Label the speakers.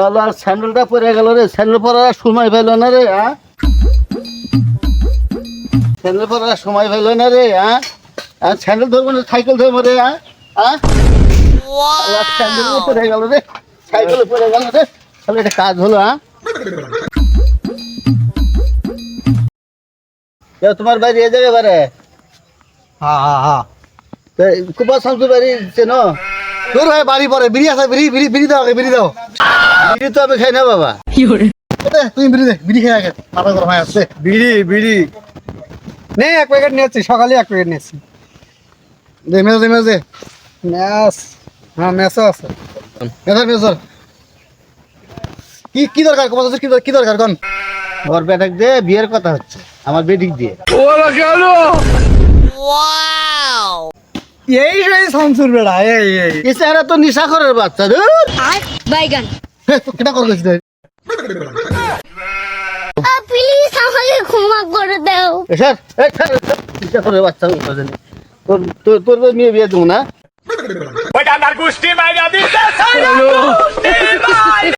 Speaker 1: শালার স্যান্ডেলটা পরে গেল রে, স্যান্ডেল পরার সময় পেল না রে। স্যান্ডেল পরার সময় পেল না রে। স্যান্ডেল ধরবো না, সাইকেল ধরবো রে। স্যান্ডেল পরে গেল রে, সাইকেল পরে গেল রে। তাহলে এটা কাজ হলো। তোমার বাড়ি এ যাবে বারে? কুপা শামসুর বাড়ি চেনো?
Speaker 2: তোর ভাই বাড়ি পরে বিড়ি আছে, বিড়ি বিড়ি বিড়ি দাও, বিড়ি দাও।
Speaker 1: বিড়ি তো আমি খাই না বাবা।
Speaker 2: তুমি বিড়ি দে, বিড়ি খেয়ে আগে মাথা গরম হয়ে আসছে।
Speaker 3: বিড়ি বিড়ি নে, 1 প্যাকেট নিয়েছি, সকালে 1 প্যাকেট নিয়েছি।
Speaker 2: দে মেজো দে, মেজো দে।
Speaker 3: ম্যাস, হ্যাঁ ম্যাসও আছে।
Speaker 2: মেজো মেজো। কি কি দরকার? কি দরকার কোন?
Speaker 1: ওর বেটাক দিয়ে বিয়ের কথা হচ্ছে, আমার বেটিক দিয়ে।
Speaker 3: এই সেই শামসুর বেড়া, এই এই
Speaker 1: এছাড়া তো নিশাখরের বাচ্চা।
Speaker 4: বাইগান
Speaker 2: কেটা কর গেছিস?
Speaker 4: প্লিজ আমাকে ক্ষমা করে দাও।
Speaker 1: স্যার নিশাখরের বাচ্চা। তোর মেয়ে বিয়ে দেবো না।